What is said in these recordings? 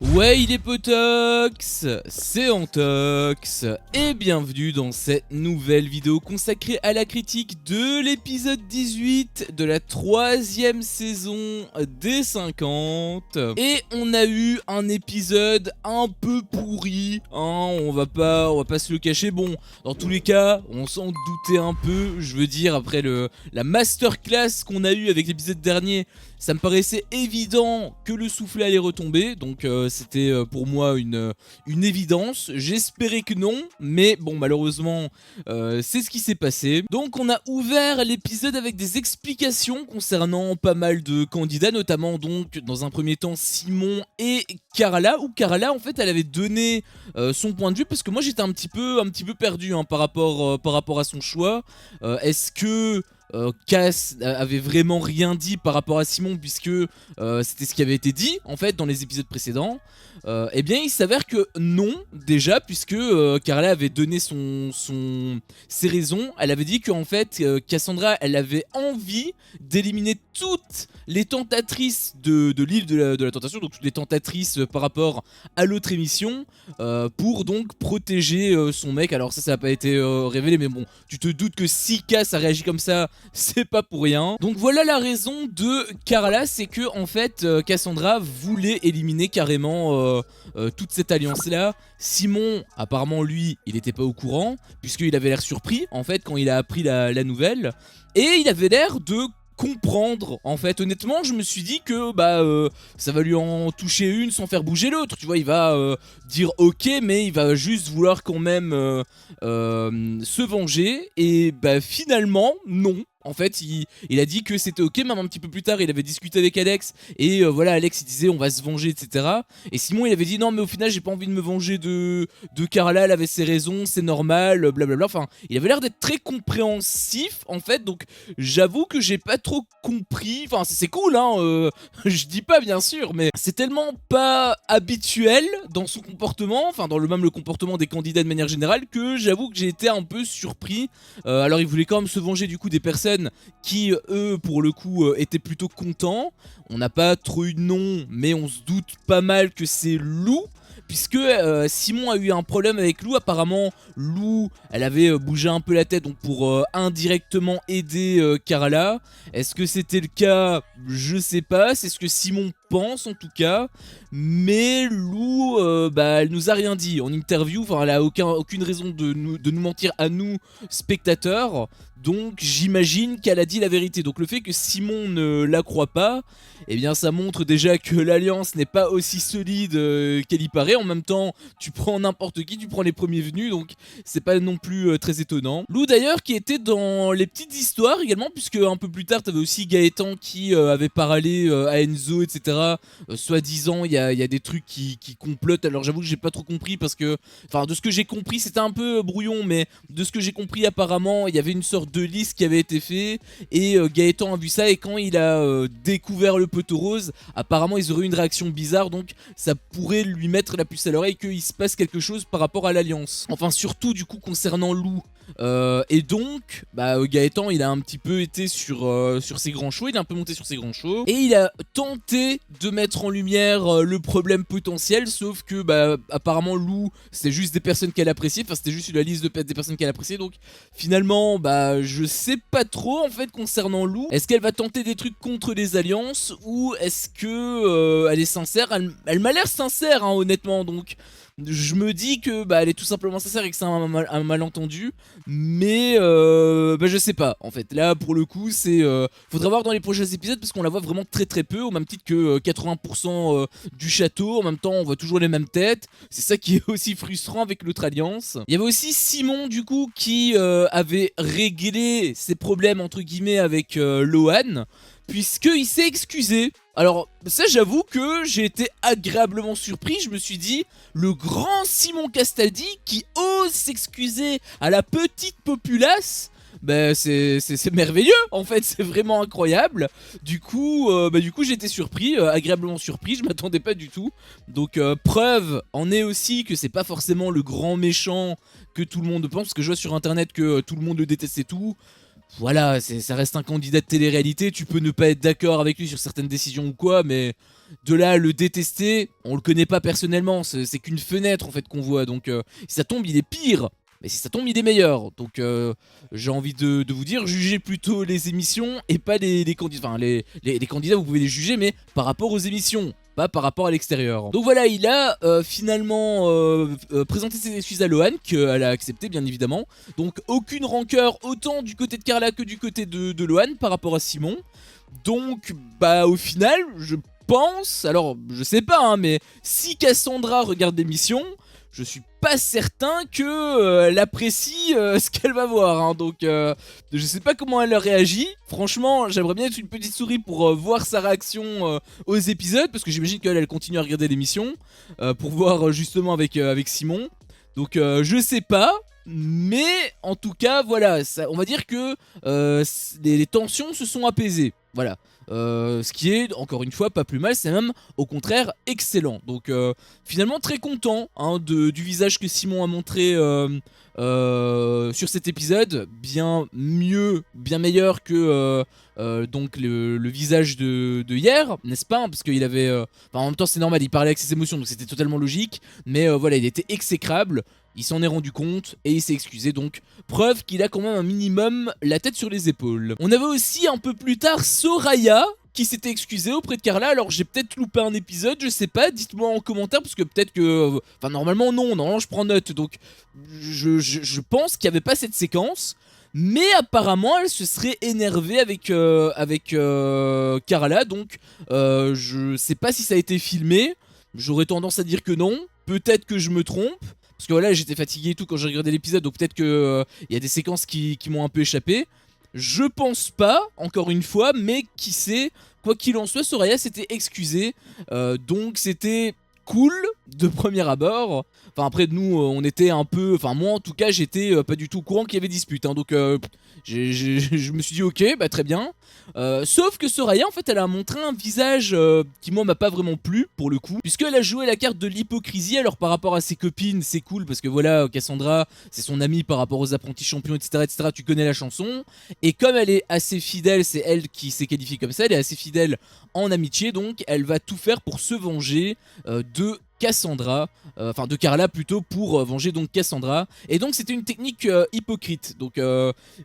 Ouais, il est potox, c'est Antox, et bienvenue dans cette nouvelle vidéo consacrée à la critique de l'épisode 18 de la 3e saison des 50. Et on a eu un épisode un peu pourri, hein, on va pas se le cacher. Bon, dans tous les cas, on s'en doutait un peu, je veux dire, après la masterclass qu'on a eu avec l'épisode dernier, ça me paraissait évident que le soufflet allait retomber, donc c'était pour moi une évidence. J'espérais que non, mais bon, malheureusement, c'est ce qui s'est passé. Donc on a ouvert l'épisode avec des explications concernant pas mal de candidats, notamment donc dans un premier temps Simon et Carla, où Carla en fait elle avait donné son point de vue, parce que moi j'étais un petit peu perdu hein, par rapport à son choix. Est-ce que Cass avait vraiment rien dit par rapport à Simon, puisque c'était ce qui avait été dit en fait dans les épisodes précédents. Eh bien il s'avère que non, déjà, puisque Carla avait donné ses raisons. Elle avait dit qu'en fait Cassandra elle avait envie d'éliminer toutes les tentatrices de l'île de la tentation, donc toutes les tentatrices par rapport à l'autre émission, pour donc protéger son mec. Alors ça n'a pas été révélé, mais bon, tu te doutes que si Cass a réagi comme ça, c'est pas pour rien. Donc voilà la raison de Carla, c'est que en fait Cassandra voulait éliminer carrément toute cette alliance là. Simon apparemment lui il était pas au courant, puisqu'il avait l'air surpris en fait quand il a appris la nouvelle, et il avait l'air de comprendre. En fait honnêtement je me suis dit que ça va lui en toucher une sans faire bouger l'autre, tu vois. Il va dire ok, mais il va juste vouloir quand même se venger, et bah finalement non. En fait, il a dit que c'était ok, même un petit peu plus tard, il avait discuté avec Alex, et voilà, Alex il disait on va se venger, etc. Et Simon il avait dit non, mais au final j'ai pas envie de me venger de Carla, elle avait ses raisons, c'est normal, blablabla. Enfin, il avait l'air d'être très compréhensif en fait, donc j'avoue que j'ai pas trop compris. Enfin, c'est cool, hein, je dis pas bien sûr, mais c'est tellement pas habituel dans son comportement, enfin, dans le comportement des candidats de manière générale, que j'avoue que j'ai été un peu surpris. Alors, il voulait quand même se venger du coup des personnes qui, eux, pour le coup, étaient plutôt contents. On n'a pas trop eu de nom, mais on se doute pas mal que c'est Lou, puisque Simon a eu un problème avec Lou. Apparemment Lou elle avait bougé un peu la tête, donc pour indirectement aider Carla. Est-ce que c'était le cas? Je sais pas, c'est ce que Simon pense en tout cas. Mais Lou elle nous a rien dit en interview, enfin elle a aucune raison de nous mentir à nous spectateurs. Donc j'imagine qu'elle a dit la vérité. Donc le fait que Simon ne la croit pas, eh bien ça montre déjà que l'alliance n'est pas aussi solide qu'elle y paraît. En même temps, tu prends n'importe qui, tu prends les premiers venus, donc c'est pas non plus très étonnant. Lou d'ailleurs qui était dans les petites histoires également, puisque un peu plus tard t'avais aussi Gaëtan qui avait parlé à Enzo, etc. Soi-disant il y a des trucs qui complotent. Alors j'avoue que j'ai pas trop compris, parce que, enfin, de ce que j'ai compris c'était un peu brouillon, mais de ce que j'ai compris apparemment il y avait une sorte de liste qui avait été fait, et Gaëtan a vu ça, et quand il a découvert le poteau rose, apparemment ils auraient eu une réaction bizarre, donc ça pourrait lui mettre la puce à l'oreille qu'il se passe quelque chose par rapport à l'alliance. Enfin surtout du coup concernant Lou. Et donc Gaëtan il a un petit peu été sur ses grands chevaux, il a un peu monté sur ses grands chevaux, et il a tenté de mettre en lumière le problème potentiel, sauf que apparemment Lou c'était juste des personnes qu'elle appréciait, enfin c'était juste la liste des personnes qu'elle appréciait. Donc finalement je sais pas trop en fait concernant Lou. Est-ce qu'elle va tenter des trucs contre les alliances, ou est-ce que elle est sincère? Elle m'a l'air sincère hein, honnêtement, donc je me dis que elle est tout simplement sincère et que c'est un malentendu. Mais je sais pas en fait. Là pour le coup c'est faudra voir dans les prochains épisodes, parce qu'on la voit vraiment très très peu, au même titre que 80% du château. En même temps on voit toujours les mêmes têtes. C'est ça qui est aussi frustrant avec l'autre alliance. Il y avait aussi Simon du coup qui avait réglé ses problèmes entre guillemets avec Lohan, puisqu'il s'est excusé. Alors ça j'avoue que j'ai été agréablement surpris. Je me suis dit, le grand Simon Castaldi qui ose s'excuser à la petite populace, c'est merveilleux en fait, c'est vraiment incroyable. Du coup j'ai été surpris, agréablement surpris, je m'attendais pas du tout. Donc preuve en est aussi que c'est pas forcément le grand méchant que tout le monde pense, parce que je vois sur internet que tout le monde le déteste et tout. voilà, ça reste un candidat de télé-réalité, tu peux ne pas être d'accord avec lui sur certaines décisions ou quoi, mais de là à le détester, on le connaît pas personnellement, c'est qu'une fenêtre en fait qu'on voit, donc si ça tombe il est pire, mais si ça tombe il est meilleur, donc j'ai envie de vous dire, jugez plutôt les émissions et pas les candidats, enfin les candidats vous pouvez les juger mais par rapport aux émissions, pas par rapport à l'extérieur. Donc voilà, il a finalement présenté ses excuses à Lohan, qu'elle a accepté bien évidemment. Donc aucune rancœur autant du côté de Carla que du côté de Lohan par rapport à Simon. Donc bah au final, je pense, alors je sais pas hein, mais si Cassandra regarde l'émission, je suis pas certain que elle apprécie ce qu'elle va voir hein. Donc je sais pas comment elle réagit. Franchement j'aimerais bien être une petite souris pour voir sa réaction aux épisodes, parce que j'imagine qu'elle continue à regarder l'émission pour voir justement avec Simon. Donc je sais pas, mais en tout cas voilà, on va dire que les tensions se sont apaisées. Voilà. Ce qui est, encore une fois, pas plus mal, c'est même au contraire excellent. Donc finalement très content hein, du visage que Simon a montré sur cet épisode. Bien mieux, bien meilleur que donc le visage de hier, n'est-ce pas hein, parce qu'il avait... en même temps c'est normal, il parlait avec ses émotions, donc c'était totalement logique. Mais voilà, il était exécrable. Il s'en est rendu compte et il s'est excusé, donc preuve qu'il a quand même un minimum la tête sur les épaules. On avait aussi un peu plus tard Soraya qui s'était excusée auprès de Carla. Alors j'ai peut-être loupé un épisode, je sais pas, dites-moi en commentaire parce que peut-être que... Enfin normalement non, normalement je prends note, donc je pense qu'il n'y avait pas cette séquence. Mais apparemment elle se serait énervée avec Carla, donc je sais pas si ça a été filmé. J'aurais tendance à dire que non, peut-être que je me trompe. Parce que voilà, j'étais fatigué et tout quand j'ai regardé l'épisode, donc peut-être que y a des séquences qui m'ont un peu échappé. Je pense pas, encore une fois, mais qui sait. Quoi qu'il en soit, Soraya s'était excusée, donc c'était cool de premier abord. Enfin après nous on était un peu, enfin moi en tout cas j'étais pas du tout au courant qu'il y avait dispute hein, donc je me suis dit ok bah très bien. Sauf que Soraya en fait elle a montré un visage qui moi m'a pas vraiment plu pour le coup, puisqu'elle a joué la carte de l'hypocrisie. Alors par rapport à ses copines c'est cool parce que voilà, Cassandra c'est son amie par rapport aux apprentis champions etc, tu connais la chanson, et comme elle est assez fidèle, c'est elle qui s'est qualifiée comme ça, elle est assez fidèle en amitié, donc elle va tout faire pour se venger de Cassandra, enfin de Carla plutôt, pour venger donc Cassandra. Et donc c'était une technique hypocrite. Donc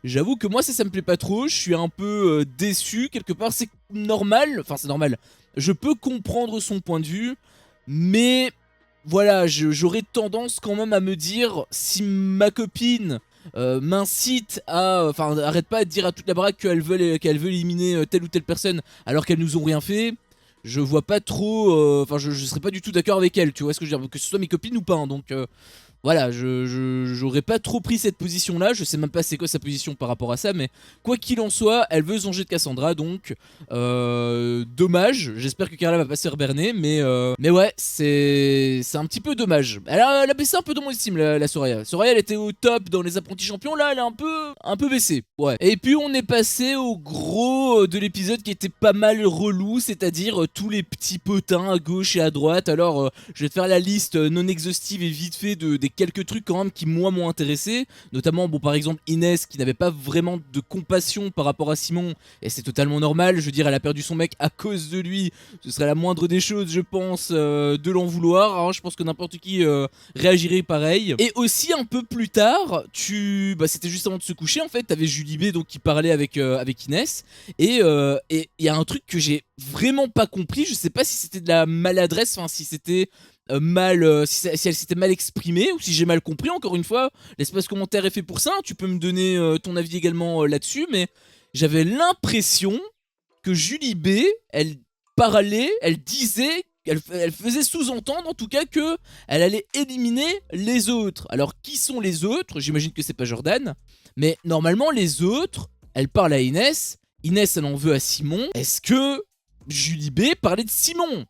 j'avoue que moi ça me plaît pas trop, je suis un peu déçu quelque part. C'est normal, enfin c'est normal, je peux comprendre son point de vue, mais voilà, j'aurais tendance quand même à me dire, si ma copine m'incite à... Enfin arrête pas de dire à toute la baraque qu'elle veut éliminer telle ou telle personne alors qu'elles nous ont rien fait, je vois pas trop... Enfin je serais pas du tout d'accord avec elle, tu vois ce que je veux dire, que ce soit mes copines ou pas hein, donc voilà, j'aurais pas trop pris cette position là, je sais même pas c'est quoi sa position par rapport à ça, mais quoi qu'il en soit, elle veut se venger de Cassandra, donc dommage, j'espère que Carla va pas se faire berner, mais ouais, c'est un petit peu dommage. Elle a baissé un peu dans mon estime la Soraya. Soraya elle était au top dans les apprentis champions, là elle a un peu baissé, ouais. Et puis on est passé au gros de l'épisode qui était pas mal relou, c'est-à-dire tous les petits potins à gauche et à droite. Alors je vais te faire la liste non exhaustive et vite fait des quelques trucs quand même qui moi m'ont intéressé, notamment bon par exemple Inès qui n'avait pas vraiment de compassion par rapport à Simon, et c'est totalement normal, je veux dire elle a perdu son mec à cause de lui, ce serait la moindre des choses je pense de l'en vouloir hein, je pense que n'importe qui réagirait pareil. Et aussi un peu plus tard, c'était juste avant de se coucher en fait, t'avais Julie B donc qui parlait avec Inès, et il y a un truc que j'ai vraiment pas compris, je sais pas si c'était de la maladresse, enfin si c'était si elle s'était mal exprimée ou si j'ai mal compris. Encore une fois, l'espace commentaire est fait pour ça, tu peux me donner ton avis également là-dessus, mais j'avais l'impression que Julie B, elle parlait, elle disait, elle faisait sous-entendre en tout cas que elle allait éliminer les autres. Alors qui sont les autres? J'imagine que c'est pas Jordan, mais normalement les autres, elle parle à Inès, Inès elle en veut à Simon. Est-ce que Julie B parlait de Simon?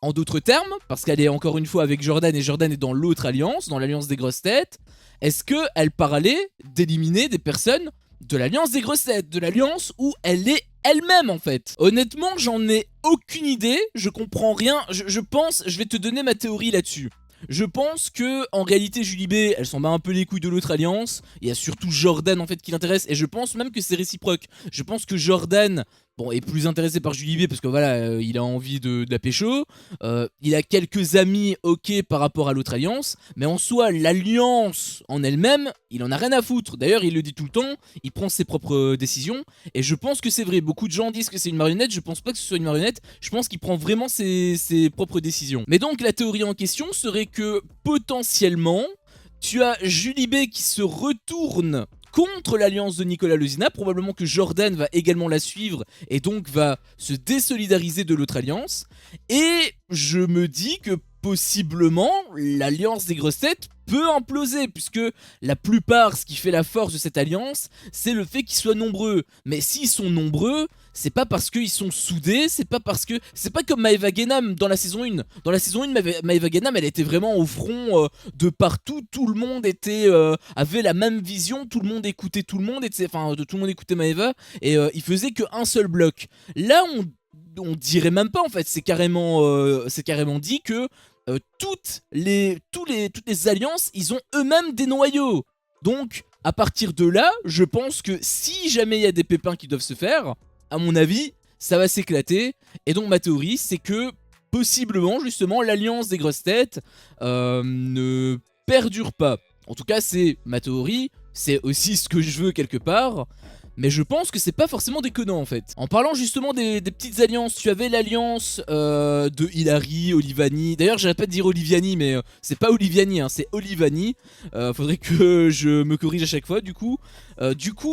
En d'autres termes, parce qu'elle est encore une fois avec Jordan et Jordan est dans l'autre alliance, dans l'alliance des grosses têtes, est-ce qu'elle parlait d'éliminer des personnes de l'alliance des grosses têtes, de l'alliance où elle est elle-même en fait? Honnêtement, j'en ai aucune idée, je comprends rien, je pense, je vais te donner ma théorie là-dessus. Je pense que en réalité Julie B, elle s'en bat un peu les couilles de l'autre alliance. Il y a surtout Jordan en fait qui l'intéresse et je pense même que c'est réciproque. Je pense que Jordan, bon, est plus intéressé par Julie B parce que voilà, il a envie de la pécho. Il a quelques amis ok par rapport à l'autre alliance, mais en soi l'alliance en elle-même, il en a rien à foutre. D'ailleurs il le dit tout le temps, il prend ses propres décisions et je pense que c'est vrai. Beaucoup de gens disent que c'est une marionnette, je pense pas que ce soit une marionnette, je pense qu'il prend vraiment ses propres décisions. Mais donc la théorie en question serait que potentiellement tu as Julie B qui se retourne contre l'alliance de Nicolas Lezina. Probablement que Jordan va également la suivre et donc va se désolidariser de l'autre alliance. Et je me dis que possiblement l'alliance des grosses têtes peut imploser, puisque la plupart, ce qui fait la force de cette alliance, c'est le fait qu'ils soient nombreux. Mais s'ils sont nombreux, c'est pas parce qu'ils sont soudés, c'est pas parce que... C'est pas comme Maeva Genam dans la saison 1. Dans la saison 1, Maeva Genam, elle était vraiment au front de partout, tout le monde avait la même vision, tout le monde écoutait tout le monde, enfin tout le monde écoutait Maeva, et il faisait qu'un seul bloc. Là, on dirait même pas en fait, c'est carrément dit que toutes les alliances, ils ont eux-mêmes des noyaux. Donc, à partir de là, je pense que si jamais il y a des pépins qui doivent se faire, à mon avis, ça va s'éclater. Et donc, ma théorie, c'est que possiblement, justement, l'alliance des grosses têtes ne perdure pas. En tout cas, c'est ma théorie, c'est aussi ce que je veux quelque part. Mais je pense que c'est pas forcément déconnant en fait. En parlant justement des petites alliances, tu avais l'alliance de Hilary, Olivani. D'ailleurs j'arrête pas de dire Oliviani, mais c'est pas Oliviani, hein, c'est Olivani. Faudrait que je me corrige à chaque fois du coup.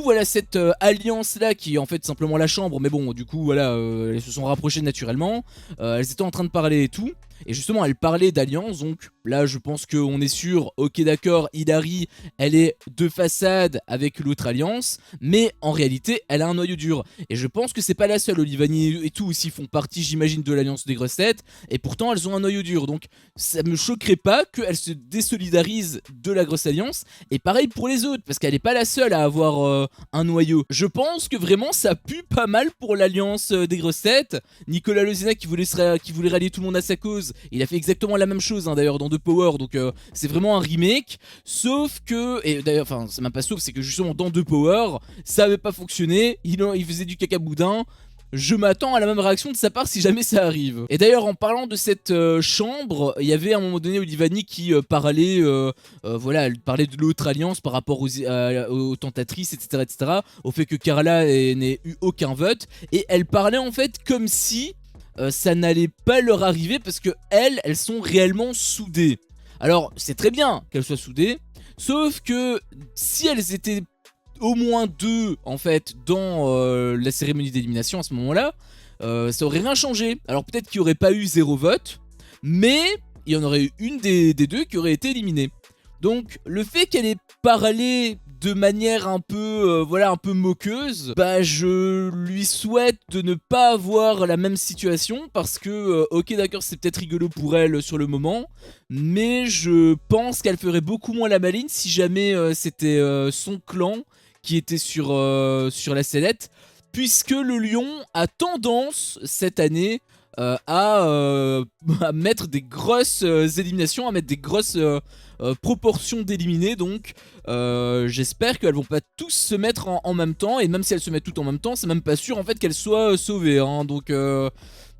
Voilà cette alliance là qui est en fait simplement la chambre. Mais bon du coup voilà, elles se sont rapprochées naturellement. Elles étaient en train de parler et tout. Et justement elle parlait d'alliance, donc là je pense qu'on est sûr, ok d'accord, Hilary elle est de façade avec l'autre alliance, mais en réalité elle a un noyau dur. Et je pense que c'est pas la seule, Olivani et tout aussi font partie j'imagine de l'alliance des grosses têtes, et pourtant elles ont un noyau dur, donc ça me choquerait pas qu'elles se désolidarisent de la grosse alliance, et pareil pour les autres, parce qu'elle est pas la seule à avoir un noyau. Je pense que vraiment ça pue pas mal pour l'alliance des grosses têtes. Nicolas Lezina qui voulait rallier tout le monde à sa cause, il a fait exactement la même chose hein, d'ailleurs dans The Power, donc c'est vraiment un remake, sauf que, et d'ailleurs enfin c'est même pas sauf, c'est que justement dans The Power ça avait pas fonctionné, il faisait du caca boudin. Je m'attends à la même réaction de sa part si jamais ça arrive. Et d'ailleurs en parlant de cette chambre, il y avait à un moment donné Olivani qui parlait, voilà, elle parlait de l'autre alliance par rapport aux tentatrices, etc., au fait que Carla n'ait eu aucun vote, et elle parlait en fait comme si ça n'allait pas leur arriver parce que elles sont réellement soudées. Alors c'est très bien qu'elles soient soudées, sauf que si elles étaient au moins deux en fait dans la cérémonie d'élimination à ce moment-là, ça aurait rien changé. Alors peut-être qu'il n'y aurait pas eu 0 vote, mais il y en aurait eu une des deux qui aurait été éliminée. Donc le fait qu'elle ait parlé de manière un peu, voilà, un peu moqueuse, bah je lui souhaite de ne pas avoir la même situation parce que, ok d'accord c'est peut-être rigolo pour elle sur le moment, mais je pense qu'elle ferait beaucoup moins la maline si jamais c'était son clan qui était sur la sellette, puisque le lion a tendance cette année à mettre des grosses éliminations, à mettre des grosses proportions d'éliminés, donc j'espère qu'elles vont pas tous se mettre en même temps, et même si elles se mettent toutes en même temps, c'est même pas sûr en fait qu'elles soient sauvées, hein, donc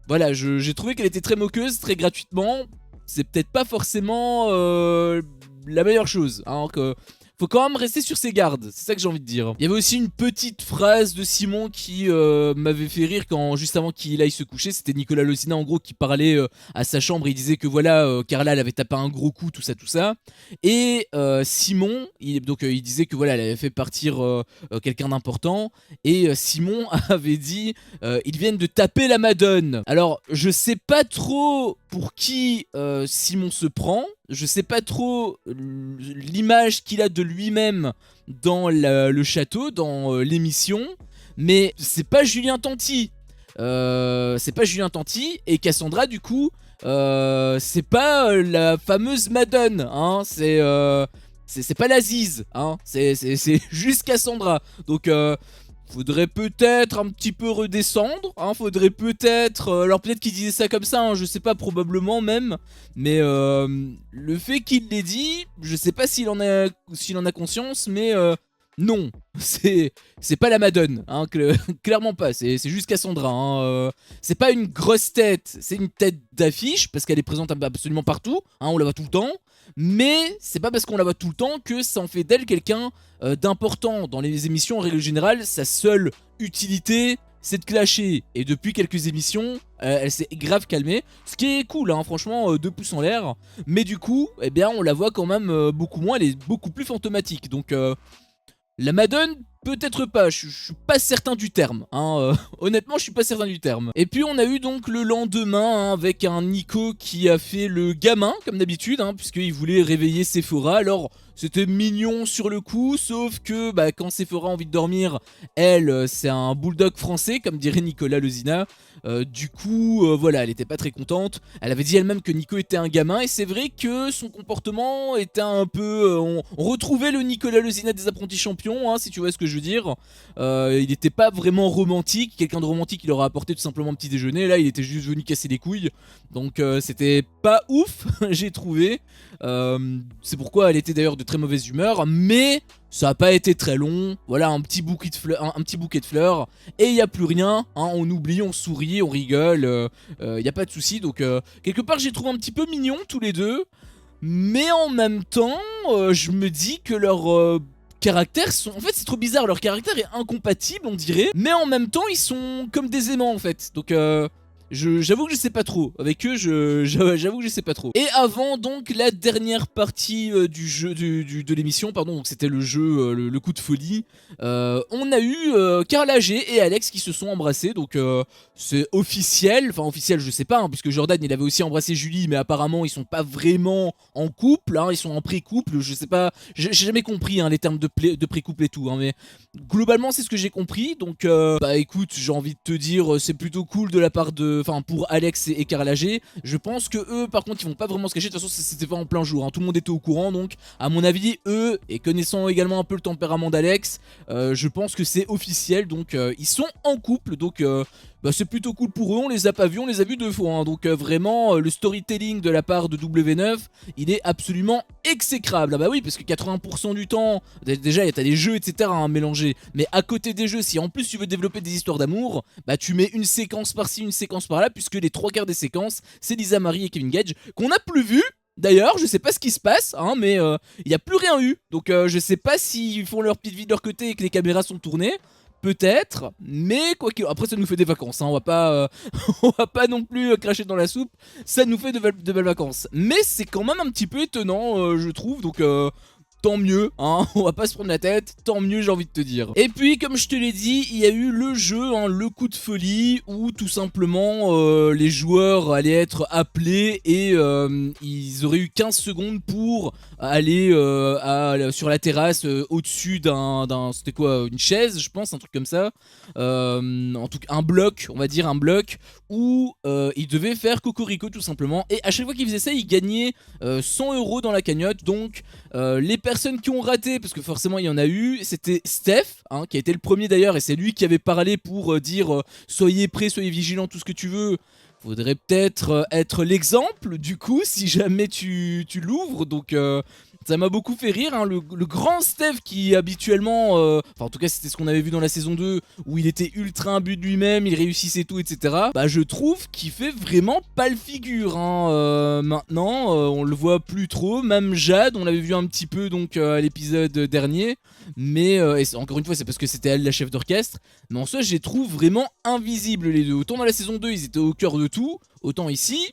voilà, j'ai trouvé qu'elle était très moqueuse, très gratuitement, c'est peut-être pas forcément la meilleure chose, hein, faut quand même rester sur ses gardes, c'est ça que j'ai envie de dire. Il y avait aussi une petite phrase de Simon qui m'avait fait rire juste avant qu'il aille se coucher. C'était Nicolas Lezina en gros qui parlait à sa chambre. Il disait que voilà, Carla elle avait tapé un gros coup, tout ça. Et Simon, il disait que voilà, elle avait fait partir quelqu'un d'important. Et Simon avait dit ils viennent de taper la Madone. Alors je sais pas trop pour qui Simon se prend. Je sais pas trop l'image qu'il a de lui-même dans le château, dans l'émission, mais c'est pas Julien Tanti. C'est pas Julien Tanti, et Cassandra du coup, c'est pas la fameuse Madone, hein, c'est pas l'Aziz, hein, c'est juste Cassandra. Donc Faudrait peut-être un petit peu redescendre, hein, faudrait peut-être... alors peut-être qu'il disait ça comme ça, hein, je sais pas, probablement même. Mais le fait qu'il l'ait dit, je sais pas s'il en a conscience, mais non. C'est pas la Madone, hein, clairement pas, c'est juste Cassandra. Hein, c'est pas une grosse tête, c'est une tête d'affiche, parce qu'elle est présente absolument partout, hein, on la voit tout le temps. Mais c'est pas parce qu'on la voit tout le temps que ça en fait d'elle quelqu'un d'important. Dans les émissions, en règle générale, sa seule utilité, c'est de clasher. Et depuis quelques émissions, elle s'est grave calmée. Ce qui est cool, hein, franchement, 2 pouces en l'air. Mais du coup, eh bien, on la voit quand même beaucoup moins, elle est beaucoup plus fantomatique. Donc, la Madone, peut-être pas, je suis pas certain du terme, hein, honnêtement je suis pas certain du terme. Et puis on a eu donc le lendemain, hein, avec un Nico qui a fait le gamin, comme d'habitude, hein, puisqu'il voulait réveiller Sephora. Alors c'était mignon sur le coup, sauf que bah, quand Sephora a envie de dormir, elle, c'est un bulldog français, comme dirait Nicolas Lezina. Du coup, voilà, elle était pas très contente. Elle avait dit elle-même que Nico était un gamin, et c'est vrai que son comportement était un peu... on retrouvait le Nicolas Lezina des apprentis champions, hein, si tu vois ce que je veux dire. Il n'était pas vraiment romantique. Quelqu'un de romantique, il leur a apporté tout simplement un petit déjeuner. Là, il était juste venu casser les couilles. Donc, c'était pas ouf, j'ai trouvé. C'est pourquoi elle était d'ailleurs de très mauvaise humeur. Mais ça a pas été très long. Voilà, un petit bouquet de fleurs. Et il n'y a plus rien. Hein, on oublie, on sourit, on rigole. Il n'y a pas de souci. Donc, quelque part, j'ai trouvé un petit peu mignon tous les deux. Mais en même temps, je me dis que leur... caractères sont... En fait c'est trop bizarre, leur caractère est incompatible on dirait. Mais en même temps ils sont comme des aimants en fait. Donc j'avoue que je sais pas trop. Avec eux j'avoue que je sais pas trop. Et avant donc la dernière partie du jeu de l'émission, pardon, donc c'était le jeu, le coup de folie. On a eu Carla G et Alex qui se sont embrassés. Donc c'est officiel. Enfin officiel je sais pas, hein, puisque Jordan il avait aussi embrassé Julie. Mais apparemment ils sont pas vraiment en couple, hein, ils sont en pré-couple. Je sais pas, j'ai jamais compris, hein, les termes de pré-couple et tout, hein, mais globalement c'est ce que j'ai compris. Donc bah écoute, j'ai envie de te dire, c'est plutôt cool de la part de... Enfin pour Alex et Carla G. Je pense que eux par contre ils vont pas vraiment se cacher. De toute façon c'était pas en plein jour, hein. Tout le monde était au courant. Donc à mon avis eux, et connaissant également un peu le tempérament d'Alex, je pense que c'est officiel. Donc ils sont en couple. Donc bah, c'est plutôt cool pour eux, on les a pas vus, on les a vus 2 fois, hein. Donc vraiment le storytelling de la part de W9, il est absolument exécrable. Ah bah oui, parce que 80% du temps, déjà t'as des jeux etc à mélanger, mais à côté des jeux, si en plus tu veux développer des histoires d'amour, bah tu mets une séquence par-ci, une séquence par-là, puisque les 3 quarts des séquences, c'est Lisa Marie et Kevin Gage, qu'on n'a plus vu. D'ailleurs, je sais pas ce qui se passe, hein, mais il n'y a plus rien eu. Donc je sais pas s'ils font leur petite vie de leur côté et que les caméras sont tournées. Peut-être, mais quoi qu'il... Après ça nous fait des vacances, hein, on va pas, on va pas non plus cracher dans la soupe, ça nous fait de belles vacances. Mais c'est quand même un petit peu étonnant, je trouve, donc... tant mieux, hein, on va pas se prendre la tête, tant mieux j'ai envie de te dire. Et puis comme je te l'ai dit, il y a eu le jeu, hein, le coup de folie, où tout simplement les joueurs allaient être appelés et ils auraient eu 15 secondes pour aller sur la terrasse au-dessus d'un... C'était quoi, une chaise je pense, un truc comme ça. En tout cas un bloc, on va dire un bloc, où ils devaient faire cocorico tout simplement. Et à chaque fois qu'ils faisaient ça, ils gagnaient 100 € dans la cagnotte. Donc les personnes qui ont raté, parce que forcément il y en a eu, c'était Steph, hein, qui a été le premier d'ailleurs, et c'est lui qui avait parlé pour dire soyez prêts, soyez vigilants, tout ce que tu veux. Faudrait peut-être être l'exemple du coup si jamais tu l'ouvres. Donc ça m'a beaucoup fait rire, hein, le grand Steph qui habituellement, enfin en tout cas c'était ce qu'on avait vu dans la saison 2, où il était ultra imbu de lui-même, il réussissait tout etc. Bah je trouve qu'il fait vraiment pas le figure, hein. Maintenant on le voit plus trop, même Jade on l'avait vu un petit peu donc à l'épisode dernier. Mais et encore une fois c'est parce que c'était elle la chef d'orchestre. Mais en soi je les trouve vraiment invisibles les deux. Autant dans la saison 2 ils étaient au cœur de tout, autant ici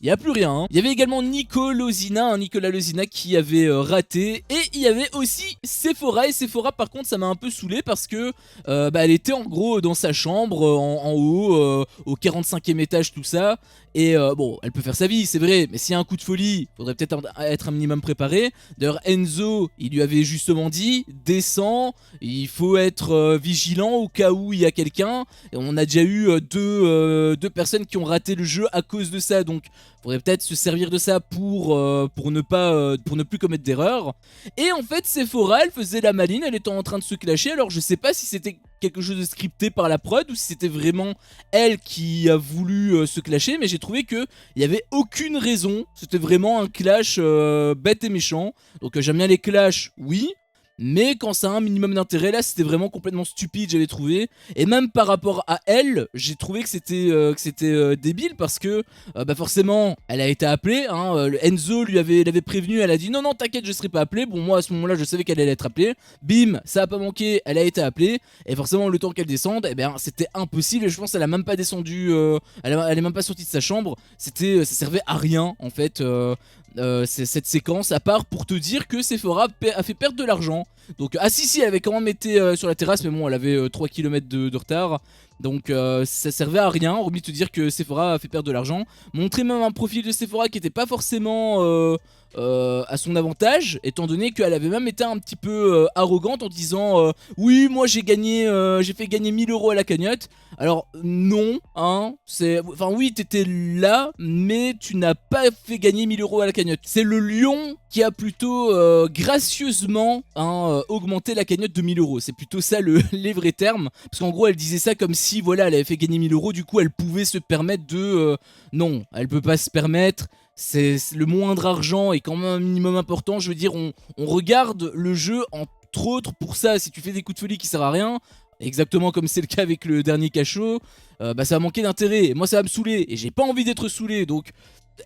il n'y a plus rien, hein. Il y avait également Nicolas Lezina qui avait raté. Et il y avait aussi Sephora. Et Sephora par contre ça m'a un peu saoulé parce que bah, elle était en gros dans sa chambre en haut au 45e étage tout ça. Et bon elle peut faire sa vie c'est vrai, mais s'il y a un coup de folie faudrait peut-être être un minimum préparé. D'ailleurs Enzo il lui avait justement dit descends, il faut être vigilant au cas où il y a quelqu'un. Et on a déjà eu deux personnes qui ont raté le jeu à cause de ça. Donc Faudrait peut-être se servir de ça pour ne plus commettre d'erreur. Et en fait Sephora elle faisait la maline, elle était en train de se clasher. Alors je sais pas si c'était quelque chose de scripté par la prod ou si c'était vraiment elle qui a voulu se clasher, mais j'ai trouvé que il y avait aucune raison. C'était vraiment un clash bête et méchant. Donc j'aime bien les clashs, oui. Mais quand ça a un minimum d'intérêt, là c'était vraiment complètement stupide, j'avais trouvé. Et même par rapport à elle, j'ai trouvé que c'était débile parce que bah forcément, elle a été appelée. Hein, Enzo l'avait prévenu, elle a dit non, non, t'inquiète, je serai pas appelée. Bon, moi à ce moment-là, je savais qu'elle allait être appelée. Bim, ça a pas manqué, elle a été appelée. Et forcément, le temps qu'elle descende, eh ben, c'était impossible. Et je pense qu'elle a même pas descendu, elle est même pas sortie de sa chambre. Ça servait à rien en fait. Cette séquence à part pour te dire que Sephora a fait perdre de l'argent. Donc si elle avait quand même été sur la terrasse, mais bon elle avait 3 km de retard. Donc ça servait à rien, hormis de te dire que Sephora a fait perdre de l'argent. Montrer même un profil de Sephora qui était pas forcément à son avantage, étant donné qu'elle avait même été un petit peu arrogante en disant oui moi j'ai fait gagner 1000 € à la cagnotte. Alors non, hein, enfin oui t'étais là, mais tu n'as pas fait gagner 1000 € à la cagnotte. C'est le lion qui a plutôt gracieusement augmenté la cagnotte de 1000 €. C'est plutôt ça les vrais termes, parce qu'en gros elle disait ça comme si voilà elle avait fait gagner 1000 €, du coup elle pouvait se permettre de... non, elle peut pas se permettre. C'est le moindre argent est quand même un minimum important. Je veux dire, on regarde le jeu entre autres pour ça. Si tu fais des coups de folie qui servent à rien, exactement comme c'est le cas avec le dernier cachot, bah ça va manquer d'intérêt. Et moi ça va me saouler et j'ai pas envie d'être saoulé. Donc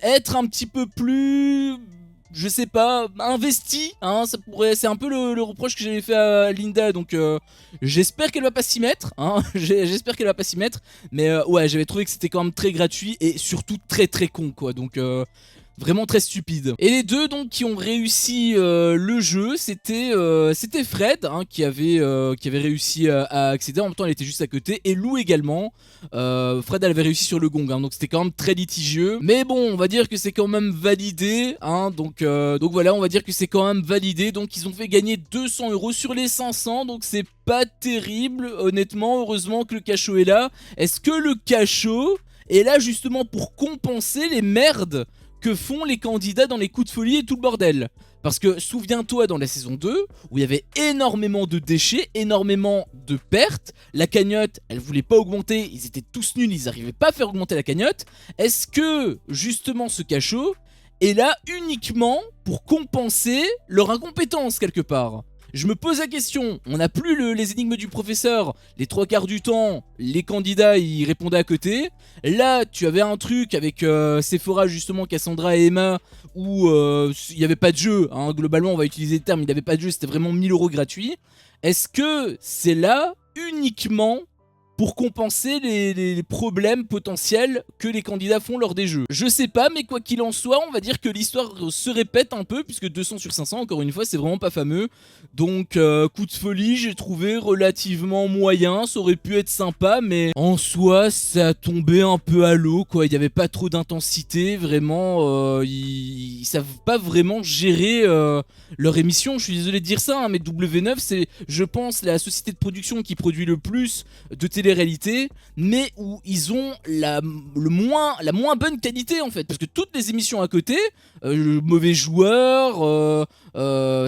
être un petit peu plus... je sais pas, investi, hein, c'est un peu le reproche que j'avais fait à Linda, donc j'espère qu'elle va pas s'y mettre, hein, j'espère qu'elle va pas s'y mettre, mais ouais, j'avais trouvé que c'était quand même très gratuit et surtout très très con, quoi, donc vraiment très stupide. Et les deux donc qui ont réussi le jeu, c'était Fred hein, qui avait réussi à accéder. En même temps elle était juste à côté, et Lou également. Fred elle avait réussi sur le gong hein, donc c'était quand même très litigieux. Mais bon on va dire que c'est quand même validé hein, donc voilà, on va dire que c'est quand même validé. Donc ils ont fait gagner 200 € sur les 500, donc c'est pas terrible honnêtement. Heureusement que le cachot est là. Est-ce que le cachot est là justement pour compenser les merdes que font les candidats dans les coups de folie et tout le bordel? Parce que souviens-toi dans la saison 2 où il y avait énormément de déchets, énormément de pertes, la cagnotte elle voulait pas augmenter, ils étaient tous nuls, ils arrivaient pas à faire augmenter la cagnotte. Est-ce que justement ce cachot est là uniquement pour compenser leur incompétence quelque part? Je me pose la question, on n'a plus les énigmes du professeur, les 3/4 du temps, les candidats ils répondaient à côté. Là tu avais un truc avec Sephora justement, Cassandra et Emma, où il n'y avait pas de jeu, hein. Globalement on va utiliser le terme, il n'y avait pas de jeu, c'était vraiment 1000 € gratuits. Est-ce que c'est là uniquement pour compenser les problèmes potentiels que les candidats font lors des jeux? Je sais pas, mais quoi qu'il en soit, on va dire que l'histoire se répète un peu, puisque 200 sur 500, encore une fois, c'est vraiment pas fameux. Donc, coup de folie, j'ai trouvé relativement moyen, ça aurait pu être sympa, mais en soi, ça a tombé un peu à l'eau, quoi. Il n'y avait pas trop d'intensité, vraiment, ils savent pas vraiment gérer leur émission. Je suis désolé de dire ça, hein, mais W9, c'est, je pense, la société de production qui produit le plus de télé-réalité, mais où ils ont la moins bonne qualité en fait, parce que toutes les émissions à côté, Mauvais Joueur,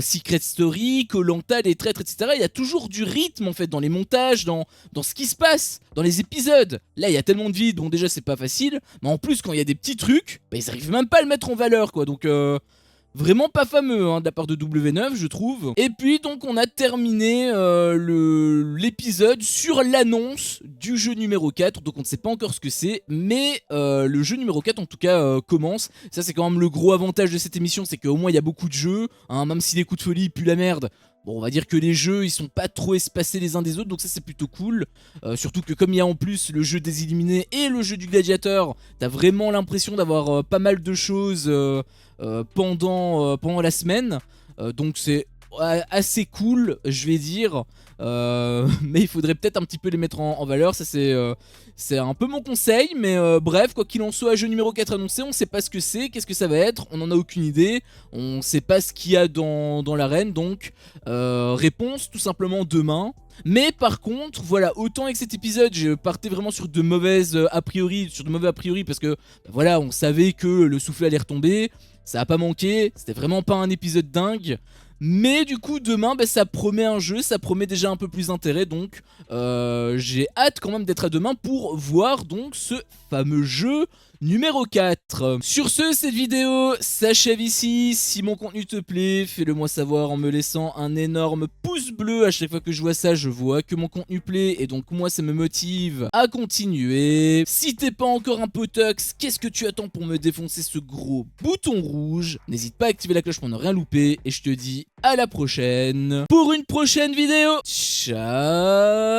Secret Story, Koh-Lanta, Les Traîtres, etc., il y a toujours du rythme en fait dans les montages, dans ce qui se passe, dans les épisodes. Là il y a tellement de vide, bon déjà c'est pas facile, mais en plus quand il y a des petits trucs, bah, ils arrivent même pas à le mettre en valeur quoi, donc vraiment pas fameux hein, de la part de W9 je trouve. Et puis donc on a terminé l'épisode sur l'annonce du jeu numéro 4. Donc on ne sait pas encore ce que c'est, mais le jeu numéro 4 en tout cas commence. Ça c'est quand même le gros avantage de cette émission, c'est qu'au moins il y a beaucoup de jeux hein, même si les coups de folie puent la merde. Bon on va dire que les jeux ils sont pas trop espacés les uns des autres, donc ça c'est plutôt cool. Surtout que comme il y a en plus le jeu des éliminés et le jeu du gladiateur, t'as vraiment l'impression d'avoir pas mal de choses pendant la semaine. Donc c'est assez cool, je vais dire. Mais il faudrait peut-être un petit peu les mettre en valeur, ça c'est un peu mon conseil. Mais bref, quoi qu'il en soit, jeu numéro 4 annoncé, on sait pas ce que c'est, qu'est-ce que ça va être, on en a aucune idée, on sait pas ce qu'il y a dans l'arène. Donc réponse tout simplement demain. Mais par contre, voilà, autant avec cet épisode, je partais vraiment sur de mauvaises a priori, parce que bah voilà, on savait que le soufflet allait retomber, ça a pas manqué, c'était vraiment pas un épisode dingue. Mais du coup demain bah, ça promet un jeu, ça promet déjà un peu plus d'intérêt. Donc j'ai hâte quand même d'être à demain pour voir donc ce fameux jeu numéro 4. Sur ce, cette vidéo s'achève ici. Si mon contenu te plaît, fais-le moi savoir en me laissant un énorme pouce bleu. À chaque fois que je vois ça, je vois que mon contenu plaît et donc moi ça me motive à continuer. Si t'es pas encore un potox, qu'est-ce que tu attends pour me défoncer ce gros bouton rouge? N'hésite pas à activer la cloche pour ne rien louper et je te dis à la prochaine pour une prochaine vidéo. Ciao.